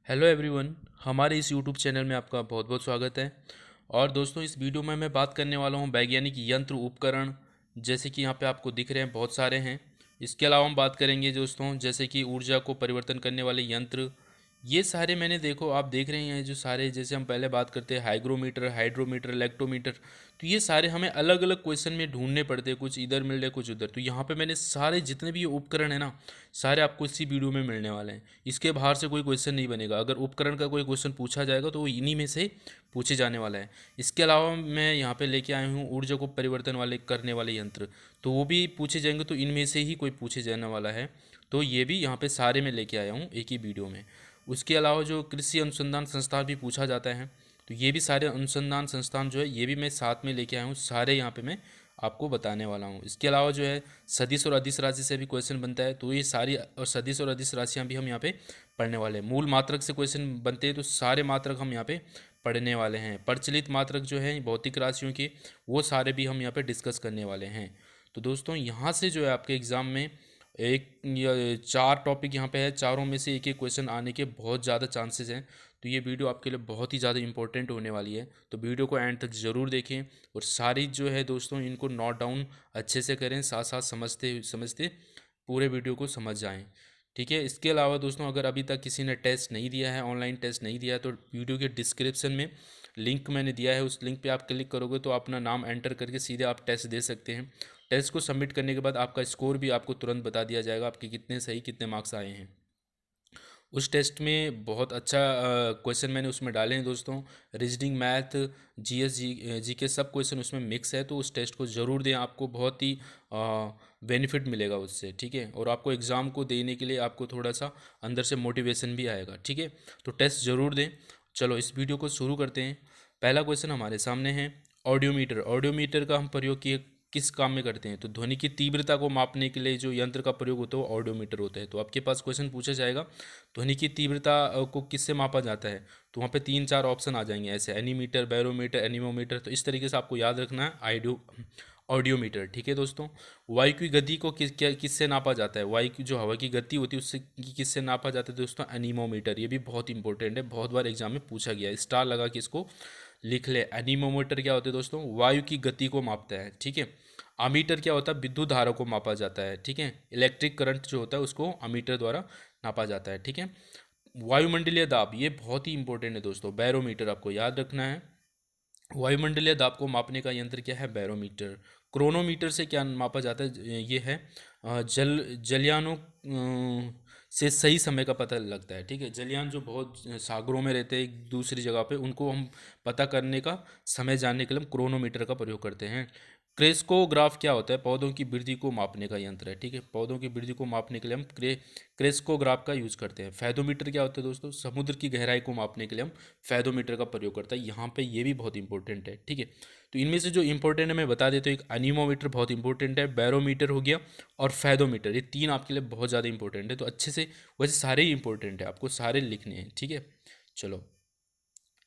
Hello everyone, हमारे इस YouTube channel में आपका बहुत बहुत स्वागत है। और दोस्तों, इस वीडियो में मैं बात करने वाला हूं वैज्ञानिक यंत्र उपकरण, जैसे कि यहाँ पे आपको दिख रहे हैं बहुत सारे हैं। इसके अलावा हम बात करेंगे दोस्तों, जैसे कि ऊर्जा को परिवर्तन करने वाले यंत्र। ये सारे मैंने देखो आप देख रहे हैं जो सारे, जैसे हम पहले बात करते हैं हाइग्रोमीटर, हाइड्रोमीटर, इलेक्ट्रोमीटर। तो ये सारे हमें अलग अलग क्वेश्चन में ढूंढने पड़ते हैं, कुछ इधर मिल रहे कुछ उधर। तो यहाँ पे मैंने सारे जितने भी ये उपकरण है ना, सारे आपको इसी वीडियो में मिलने वाले हैं। इसके बाहर से कोई क्वेश्चन नहीं बनेगा। अगर उपकरण का कोई क्वेश्चन पूछा जाएगा तो वो इन्हीं में से पूछे जाने वाला है। इसके अलावा मैं यहाँ पे लेके आया हूँ ऊर्जा को परिवर्तन वाले करने वाले यंत्र, तो वो भी पूछे जाएंगे। तो इनमें से ही कोई पूछे जाने वाला है। तो ये भी यहाँ पे सारे मैं लेके आया हूँ एक ही वीडियो में। उसके अलावा जो कृषि अनुसंधान संस्थान भी पूछा जाता है, तो ये भी सारे अनुसंधान संस्थान जो है ये भी मैं साथ में लेके आया हूँ। सारे यहाँ पे मैं आपको बताने वाला हूँ। इसके अलावा जो है सदिश और अदिश राशि से भी क्वेश्चन बनता है, तो ये सारी और सदिश और अदिश राशियाँ भी हम यहाँ पे पढ़ने वाले हैं। मूल मात्रक से क्वेश्चन बनते हैं, तो सारे मात्रक हम यहाँ पे पढ़ने वाले हैं। प्रचलित मात्रक जो है भौतिक राशियों के, वो सारे भी हम यहाँ पे डिस्कस करने वाले हैं। तो दोस्तों, यहाँ से जो है आपके एग्ज़ाम में एक या चार टॉपिक यहाँ पे है, चारों में से एक एक क्वेश्चन आने के बहुत ज़्यादा चांसेस हैं। तो ये वीडियो आपके लिए बहुत ही ज़्यादा इंपॉर्टेंट होने वाली है, तो वीडियो को एंड तक ज़रूर देखें। और सारी जो है दोस्तों, इनको नोट डाउन अच्छे से करें, साथ साथ समझते समझते पूरे वीडियो को समझ जाएं। ठीक है। इसके अलावा दोस्तों, अगर अभी तक किसी ने टेस्ट नहीं दिया है, ऑनलाइन टेस्ट नहीं दिया है, तो वीडियो के डिस्क्रिप्शन में लिंक मैंने दिया है। उस लिंक पे आप क्लिक करोगे तो अपना नाम एंटर करके सीधे आप टेस्ट दे सकते हैं। टेस्ट को सबमिट करने के बाद आपका स्कोर भी आपको तुरंत बता दिया जाएगा, आपके कितने सही कितने मार्क्स आए हैं। उस टेस्ट में बहुत अच्छा क्वेश्चन मैंने उसमें डाले हैं दोस्तों। रीजनिंग, मैथ, जीएस, जी के सब क्वेश्चन उसमें मिक्स है। तो उस टेस्ट को ज़रूर दें, आपको बहुत ही बेनिफिट मिलेगा उससे। ठीक है। और आपको एग्ज़ाम को देने के लिए आपको थोड़ा सा अंदर से मोटिवेशन भी आएगा। ठीक है। तो टेस्ट ज़रूर दें। चलो इस वीडियो को शुरू करते हैं। पहला क्वेश्चन हमारे सामने है ऑडियोमीटर। ऑडियोमीटर का हम प्रयोग किस काम में करते हैं? तो ध्वनि की तीव्रता को मापने के लिए जो यंत्र का प्रयोग होता है वो ऑडियोमीटर होता है। तो आपके पास क्वेश्चन पूछा जाएगा ध्वनि की तीव्रता को किससे मापा जाता है, तो वहाँ पे तीन चार ऑप्शन आ जाएंगे ऐसे, एनीमीटर, बैरोमीटर, एनीमोमीटर। तो इस तरीके से आपको याद रखना है ऑडियोमीटर। ठीक है दोस्तों। वायु की गति को किससे नापा जाता है? वायु की जो हवा की गति होती है उससे किससे नापा जाता है दोस्तों? एनीमोमीटर। ये भी बहुत इंपॉर्टेंट है, बहुत बार एग्जाम में पूछा गया है। स्टार लगा के इसको लिख ले। एनीमोमीटर क्या होता है दोस्तों? वायु की गति को मापता है। ठीक है। अमीटर क्या होता है? विद्युत धारा को मापा जाता है। ठीक है। इलेक्ट्रिक करंट जो होता है उसको अमीटर द्वारा नापा जाता है। ठीक है। वायुमंडलीय दाब, ये बहुत ही इंपॉर्टेंट है दोस्तों। बैरोमीटर आपको याद रखना है। वायुमंडलीय दाब को मापने का यंत्र क्या है? बैरोमीटर। क्रोनोमीटर से क्या मापा जाता है? ये है जलयानों से सही समय का पता लगता है। ठीक है। जलयान जो बहुत सागरों में रहते हैं एक दूसरी जगह पे, उनको हम पता करने का समय जानने के लिए हम क्रोनोमीटर का प्रयोग करते हैं। क्रेस्कोग्राफ क्या होता है? पौधों की वृद्धि को मापने का यंत्र है। ठीक है। पौधों की वृद्धि को मापने के लिए हम क्रेस्कोग्राफ का यूज़ करते हैं। फैदोमीटर क्या होता है दोस्तों? समुद्र की गहराई को मापने के लिए हम फैदोमीटर का प्रयोग करता है। यहाँ पे ये भी बहुत इंपॉर्टेंट है। ठीक है। तो इनमें से जो इंपॉर्टेंट है मैं बता देता हूँ। एक एनीमोमीटर बहुत इंपॉर्टेंट है, बैरोमीटर हो गया और फैदोमीटर, ये तीन आपके लिए बहुत ज़्यादा इंपॉर्टेंट है। तो अच्छे से, वैसे सारे ही इंपॉर्टेंट है, आपको सारे लिखने हैं। ठीक है। चलो,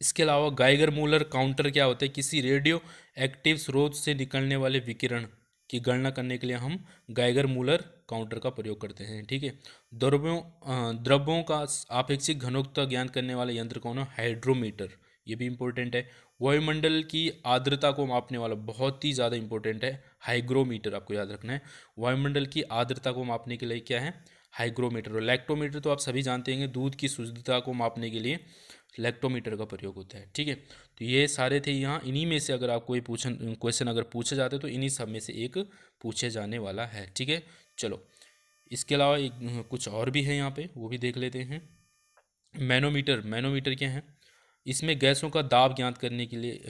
इसके अलावा गाइगर मूलर काउंटर क्या होता है? किसी रेडियो एक्टिव स्रोत से निकलने वाले विकिरण की गणना करने के लिए हम गाइगर मूलर काउंटर का प्रयोग करते हैं। ठीक है। द्रव्यों का आपेक्षिक घनत्व ज्ञात करने वाला यंत्र कौन है? हाइड्रोमीटर। ये भी इंपॉर्टेंट है। वायुमंडल की आर्द्रता को मापने वाला बहुत ही ज़्यादा इंपॉर्टेंट है, हाइग्रोमीटर। आपको याद रखना है। वायुमंडल की आर्द्रता को मापने के लिए क्या है? हाइग्रोमीटर। और लैक्टोमीटर तो आप सभी जानते हैं, दूध की शुद्धता को मापने के लिए लैक्टोमीटर का प्रयोग होता है। ठीक है। तो ये सारे थे यहाँ। इन्हीं में से अगर आप कोई क्वेश्चन अगर पूछे जाते तो इन्हीं सब में से एक पूछे जाने वाला है। ठीक है। चलो, इसके अलावा एक कुछ और भी है यहाँ पे, वो भी देख लेते हैं। मैनोमीटर। मैनोमीटर क्या है? इसमें गैसों का दाब ज्ञात करने के लिए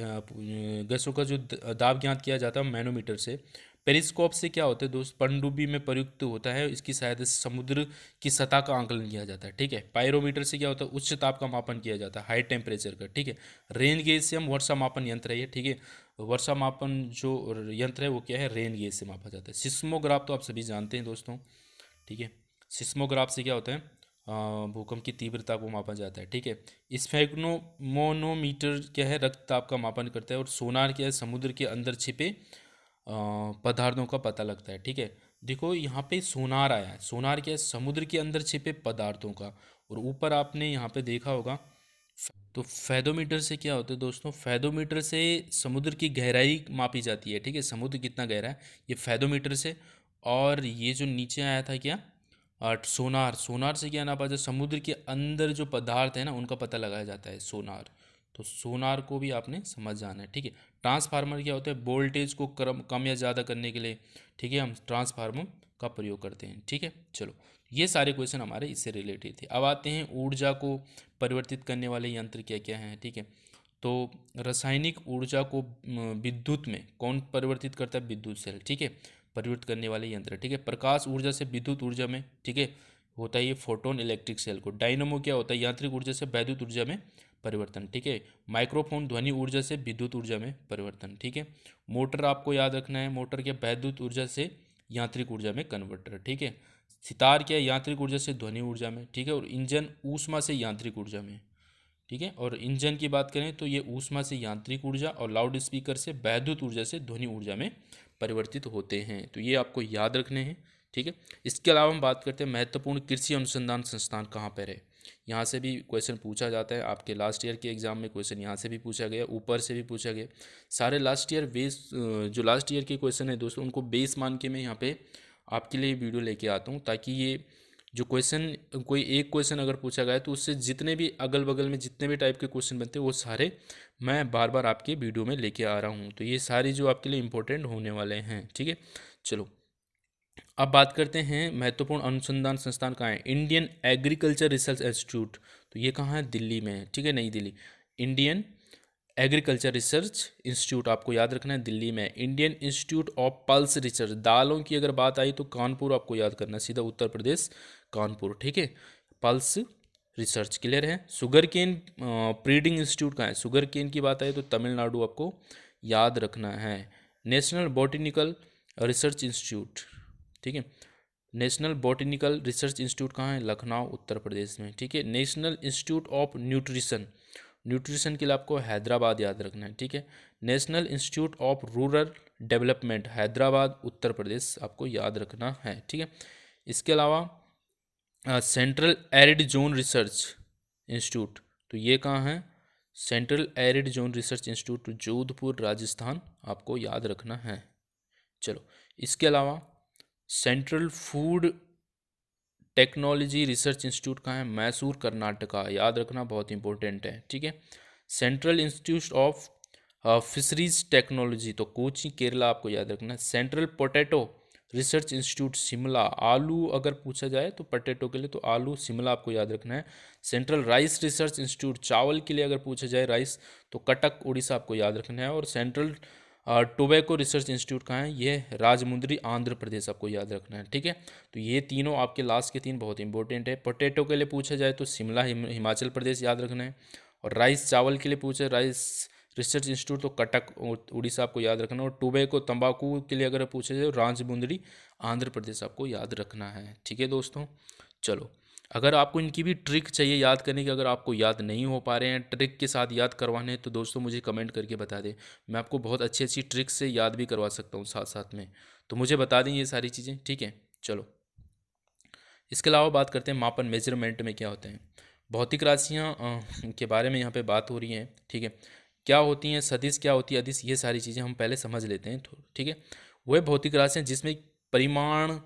गैसों का जो दाब ज्ञात किया जाता है मैनोमीटर से। पेरिस्कोप से क्या होता है दोस्त? पनडुब्बी में प्रयुक्त होता है, इसकी सहायता से समुद्र की सतह का आंकलन किया जाता है। ठीक है। पायरोमीटर से क्या होता है? उच्च ताप का मापन किया जाता है, हाई टेम्परेचर का। ठीक है। रेन गेज से हम वर्षा मापन यंत्र है ये। ठीक है। वर्षा मापन जो यंत्र है वो क्या है? रेन गेज से मापा जाता है। सिस्मोग्राफ तो आप सभी जानते हैं दोस्तों। ठीक है। सिस्मोग्राफ से क्या होता है? भूकंप की तीव्रता को मापा जाता है। ठीक है। स्फेग्मोनोमीटर क्या है? रक्तचाप का मापन करता है। और सोनार क्या है? समुद्र के अंदर छिपे पदार्थों का पता लगता है। ठीक है। देखो यहाँ पे सोनार आया है। सोनार क्या है? समुद्र के अंदर छिपे पदार्थों का। और ऊपर आपने यहाँ पे देखा होगा, तो फैदोमीटर से क्या होता है दोस्तों? फैदोमीटर से समुद्र की गहराई मापी जाती है, ठीक है, समुद्र कितना गहरा है, ये फैदोमीटर से। और ये जो नीचे आया था क्या, सोनार। सोनार से क्या नापा जाता है? समुद्र के अंदर जो पदार्थ है ना, उनका पता लगाया जाता है, सोनार। तो सोनार को भी आपने समझ जाना है, ठीक है। ट्रांसफार्मर क्या होता है? वोल्टेज को कम या ज़्यादा करने के लिए, ठीक है, हम ट्रांसफार्मर का प्रयोग करते हैं, ठीक है। चलो, ये सारे क्वेश्चन हमारे इससे रिलेटेड थे। अब आते हैं ऊर्जा को परिवर्तित करने वाले यंत्र क्या क्या हैं, ठीक है। तो रासायनिक ऊर्जा को विद्युत में कौन परिवर्तित करता है? विद्युत सेल, ठीक है, परिवर्तित करने वाले यंत्र, ठीक है। प्रकाश ऊर्जा से विद्युत ऊर्जा में, ठीक है, होता है ये फोटोन इलेक्ट्रिक सेल को। डायनमो क्या होता है? यांत्रिक ऊर्जा से वैद्युत ऊर्जा में परिवर्तन, ठीक है। माइक्रोफोन ध्वनि ऊर्जा से विद्युत ऊर्जा में परिवर्तन, ठीक है। मोटर आपको याद रखना है, मोटर क्या? वैद्युत ऊर्जा से यांत्रिक ऊर्जा में कन्वर्टर, ठीक है। सितार क्या है? यांत्रिक ऊर्जा से ध्वनि ऊर्जा में, ठीक है। और इंजन ऊष्मा से यांत्रिक ऊर्जा में, ठीक है। और इंजन की बात करें तो ये ऊष्मा से यांत्रिक ऊर्जा और लाउड स्पीकर से वैद्युत ऊर्जा से ध्वनि ऊर्जा में परिवर्तित होते हैं। तो ये आपको याद रखने हैं, ठीक है। इसके अलावा हम बात करते हैं महत्वपूर्ण कृषि अनुसंधान संस्थान कहाँ पर है। यहाँ से भी क्वेश्चन पूछा जाता है, आपके लास्ट ईयर के एग्जाम में क्वेश्चन यहाँ से भी पूछा गया, ऊपर से भी पूछा गया। सारे लास्ट ईयर बेस, जो लास्ट ईयर के क्वेश्चन है दोस्तों, उनको बेस मान के मैं यहाँ पे आपके लिए वीडियो लेके आता हूँ, ताकि ये जो क्वेश्चन, कोई एक क्वेश्चन अगर पूछा गया तो उससे जितने भी अगल बगल में जितने भी टाइप के क्वेश्चन बनते हैं वो सारे मैं बार बार आपके वीडियो में लेके आ रहा हूँ। तो ये सारे जो आपके लिए इंपॉर्टेंट होने वाले हैं, ठीक है। चलो, अब बात करते हैं महत्वपूर्ण अनुसंधान संस्थान कहाँ है। इंडियन एग्रीकल्चर रिसर्च इंस्टीट्यूट, तो ये कहाँ है? दिल्ली में है, ठीक है, नई Delhi. Indian agriculture research institute आपको याद रखना है, दिल्ली में। Indian institute of pulse research, दालों की अगर बात आई तो कानपुर आपको याद करना है, सीधा उत्तर प्रदेश कानपुर, ठीक है। पल्स रिसर्च क्लियर है। शुगर केन ब्रीडिंग इंस्टीट्यूट कहाँ है? शुगर केन की बात आई तो तमिलनाडु आपको याद रखना है। नेशनल बॉटनिकल रिसर्च इंस्टीट्यूट, ठीक है, नेशनल बॉटनिकल रिसर्च इंस्टीट्यूट कहाँ है? लखनऊ उत्तर प्रदेश में, ठीक है। National institute of nutrition, nutrition के लिए आपको हैदराबाद याद रखना है, ठीक है। National institute of rural development, Hyderabad Uttar Pradesh आपको याद रखना है, ठीक है। इसके अलावा central arid zone research institute, तो ये कहाँ है? Central arid zone research institute Jodhpur Rajasthan आपको याद रखना है। चलो, इसके अलावा central food technology research institute कहाँ है? मैसूर कर्नाटका, याद रखना, बहुत इंपॉर्टेंट है, ठीक है। Central institute of fisheries technology, तो कोची केरला आपको याद रखना है। Central potato research institute Shimla, आलू अगर पूछा जाए तो पोटैटो के लिए तो आलू शिमला आपको याद रखना है। सेंट्रल राइस रिसर्च इंस्टीट्यूट, चावल के लिए अगर पूछा जाए राइस तो कटक उड़ीसा आपको याद रखना है। और सेंट्रल टोबैको रिसर्च इंस्टीट्यूट कहाँ है? ये राजमुंद्री आंध्र प्रदेश आपको याद रखना है, ठीक है। तो ये तीनों आपके लास्ट के तीन बहुत इंपॉर्टेंट है। पोटैटो के लिए पूछा जाए तो शिमला हिमाचल प्रदेश याद रखना है। और राइस चावल के लिए पूछे राइस रिसर्च इंस्टीट्यूट तो कटक उड़ीसा आपको याद रखना है। और टोबैको तंबाकू के लिए अगर पूछा जाए राजमुंद्री आंध्र प्रदेश आपको याद रखना है, ठीक है दोस्तों। चलो, अगर आपको इनकी भी ट्रिक चाहिए याद करने की, अगर आपको याद नहीं हो पा रहे हैं, ट्रिक के साथ याद करवाने हैं, तो दोस्तों मुझे कमेंट करके बता दें, मैं आपको बहुत अच्छी अच्छी ट्रिक से याद भी करवा सकता हूँ साथ साथ में। तो मुझे बता दें ये सारी चीज़ें, ठीक है। चलो, इसके अलावा बात करते हैं मापन, मेजरमेंट में क्या होते हैं। भौतिक राशियाँ के बारे में यहाँ पे बात हो रही है, ठीक है। क्या होती हैं सदिश, क्या होती है अदिश, ये सारी चीज़ें हम पहले समझ लेते हैं, ठीक है। वह भौतिक राशियाँ जिसमें परिमाण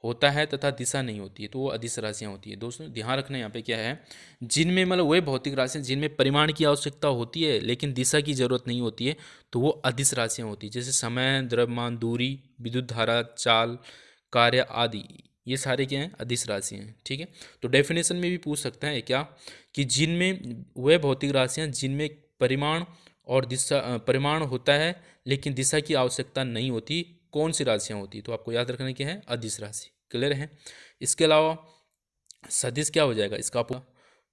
होता है तथा दिशा नहीं होती है, तो वो अदिश राशियाँ होती है। दोस्तों ध्यान रखना यहाँ पे क्या है, जिनमें मतलब वह भौतिक राशियाँ जिनमें परिमाण की आवश्यकता होती है लेकिन दिशा की जरूरत नहीं होती है, तो वो अदिश राशियाँ होती है। जैसे समय, द्रव्यमान, दूरी, विद्युत धारा, चाल, कार्य आदि, ये सारे क्या हैं? अदिश राशि हैं, ठीक है। तो डेफिनेशन में भी पूछ सकता है क्या, कि जिनमें वह भौतिक राशियाँ जिनमें परिमाण और दिशा, परिमाण होता है लेकिन दिशा की आवश्यकता नहीं होती, कौन सी राशियाँ होती, तो आपको याद रखना क्या है? अदिश राशि, क्लियर है। इसके अलावा सदिश क्या हो जाएगा, इसका आपको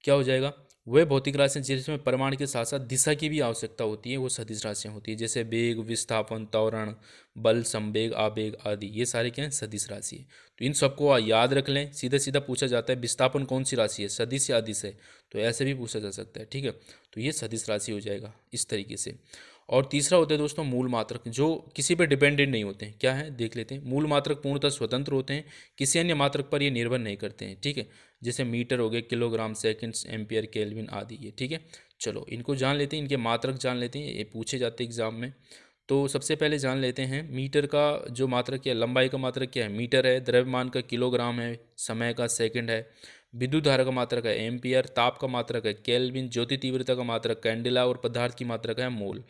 क्या हो जाएगा? वह भौतिक राशियाँ जिसमें परिमाण के साथ साथ दिशा की भी आवश्यकता होती है, वो सदिश राशियाँ होती है। जैसे वेग, विस्थापन, त्वरण, बल, संवेग, आवेग आदि, ये सारे क्या हैं? सदिश राशि है। तो इन सबको याद रख लें। सीधा सीधा पूछा जाता है विस्थापन कौन सी राशि है, सदिश या अदिश है, तो ऐसे भी पूछा जा सकता है, ठीक है। तो ये सदिश राशि हो जाएगा इस तरीके से। और तीसरा होता है दोस्तों मूल मात्रक, जो किसी पे डिपेंडेंट नहीं होते हैं। क्या है देख लेते हैं। मूल मात्रक पूर्णतः स्वतंत्र होते हैं, किसी अन्य मात्रक पर ये निर्भर नहीं करते हैं। ठीक है, जैसे मीटर हो गए, किलोग्राम, सेकंड्स, एम्पियर, केल्विन आदि ये। ठीक है, चलो इनको जान लेते हैं, इनके मात्रक जान लेते हैं, ये पूछे जाते हैं एग्जाम में। तो सबसे पहले जान लेते हैं मीटर का जो मात्रक है, लंबाई का मात्रक क्या है, मीटर है। द्रव्यमान का किलोग्राम है। समय का सेकंड है। विद्युत धारा का मात्रक है एम्पियर। ताप का मात्रक है केल्विन। ज्योति तीव्रता का मात्रक कैंडिला। और पदार्थ की मात्रक है मोल।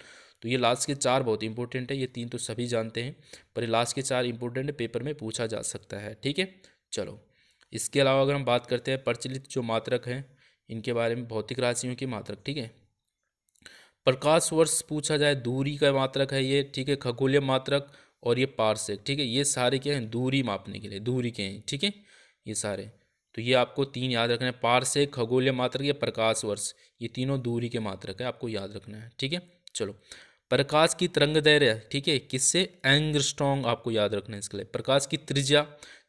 तो ये लास्ट के चार बहुत इंपॉर्टेंट है, ये तीन तो सभी जानते हैं, पर ये लास्ट के चार इंपॉर्टेंट है, पेपर में पूछा जा सकता है। ठीक है, चलो इसके अलावा अगर हम बात करते हैं प्रचलित जो मात्रक हैं इनके बारे में, भौतिक राशियों की मात्रक। ठीक है, प्रकाश वर्ष पूछा जाए, दूरी का मात्रक है ये। ठीक है, खगोलीय मात्रक और ये पारसेक। ठीक है, ये सारे क्या हैं, दूरी मापने के लिए, दूरी के हैं। ठीक है, ये सारे, तो ये आपको तीन याद रखना है, पारसेक, खगोलीय मात्रक या प्रकाश वर्ष, ये तीनों दूरी के मात्रक है, आपको याद रखना है। ठीक है, चलो प्रकाश की तरंगदैर्घ्य, ठीक है, किससे, एंगस्ट्रॉन्ग, आपको याद रखना है इसके लिए। प्रकाश की त्रिज्या,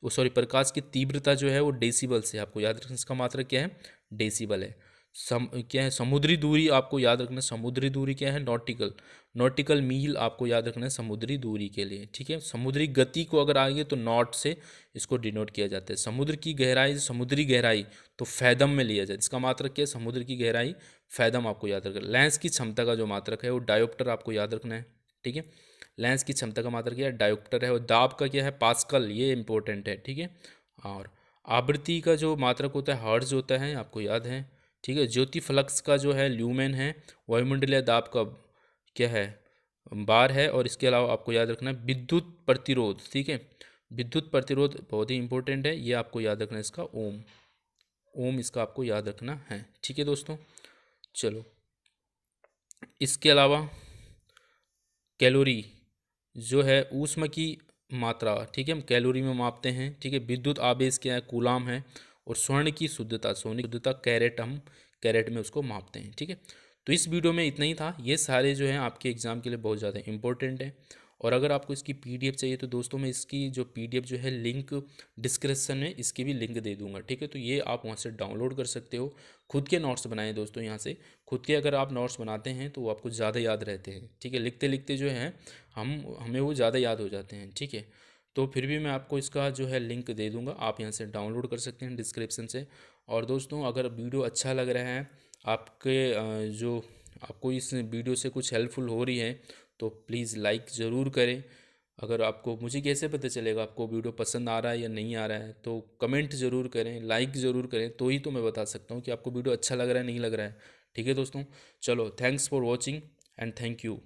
वो सॉरी प्रकाश की तीव्रता जो है वो डेसिबल से, आपको याद रखना, इसका मात्रक क्या है, डेसिबल है। क्या है, समुद्री दूरी आपको याद रखना है, समुद्री दूरी क्या है, नॉटिकल, नॉटिकल मील आपको याद रखना है समुद्री दूरी के लिए। ठीक है, समुद्री गति को अगर आएंगे तो नॉट से इसको डिनोट किया जाता है। समुद्र की गहराई, समुद्री गहराई तो फैदम में लिया जाए, इसका मात्रक क्या है, समुद्र की गहराई फैदम आपको याद रखना है। लेंस की क्षमता का जो मात्रक है वो डायोप्टर आपको याद रखना है। ठीक है, लेंस की क्षमता का मात्रक क्या है, डायोप्टर है। और दाब का क्या है, पास्कल, ये इंपॉर्टेंट है। ठीक है, और आवृत्ति का जो मात्रक होता है हर्ट्ज होता है, आपको याद है। ठीक है, ज्योति फ्लक्स का जो है ल्यूमेन है। वायुमंडलीय दाब का क्या है, बार है। और इसके अलावा आपको याद रखना है विद्युत प्रतिरोध। ठीक है, विद्युत प्रतिरोध बहुत ही इंपॉर्टेंट है, ये आपको याद रखना है, इसका ओम, ओम इसका आपको याद रखना है। ठीक है दोस्तों, चलो इसके अलावा कैलोरी जो है ऊष्मा की मात्रा, ठीक है, हम कैलोरी में मापते हैं। ठीक है, विद्युत आवेश क्या है, कूलाम है। और स्वर्ण की शुद्धता, सोने की शुद्धता कैरेट, हम कैरेट में उसको मापते हैं। ठीक है, तो इस वीडियो में इतना ही था, ये सारे जो हैं आपके एग्ज़ाम के लिए बहुत ज़्यादा इंपॉर्टेंट है। और अगर आपको इसकी पीडीएफ चाहिए तो दोस्तों मैं इसकी जो पीडीएफ जो है लिंक डिस्क्रिप्शन में इसकी भी लिंक दे दूंगा। ठीक है, तो ये आप वहाँ से डाउनलोड कर सकते हो। खुद के नोट्स बनाएं दोस्तों यहाँ से, खुद के अगर आप नोट्स बनाते हैं तो वो आपको ज़्यादा याद रहते हैं। ठीक है, लिखते लिखते जो है हमें वो ज़्यादा याद हो जाते हैं। ठीक है, तो फिर भी मैं आपको इसका जो है लिंक दे दूंगा, आप यहाँ से डाउनलोड कर सकते हैं डिस्क्रिप्शन से। और दोस्तों अगर वीडियो अच्छा लग रहा है आपके, जो आपको इस वीडियो से कुछ हेल्पफुल हो रही है तो प्लीज़ लाइक ज़रूर करें। अगर आपको, मुझे कैसे पता चलेगा आपको वीडियो पसंद आ रहा है या नहीं आ रहा है, तो कमेंट ज़रूर करें, लाइक ज़रूर करें, तो ही तो मैं बता सकता हूँ कि आपको वीडियो अच्छा लग रहा है नहीं लग रहा है। ठीक है दोस्तों, चलो thanks for watching and thank you.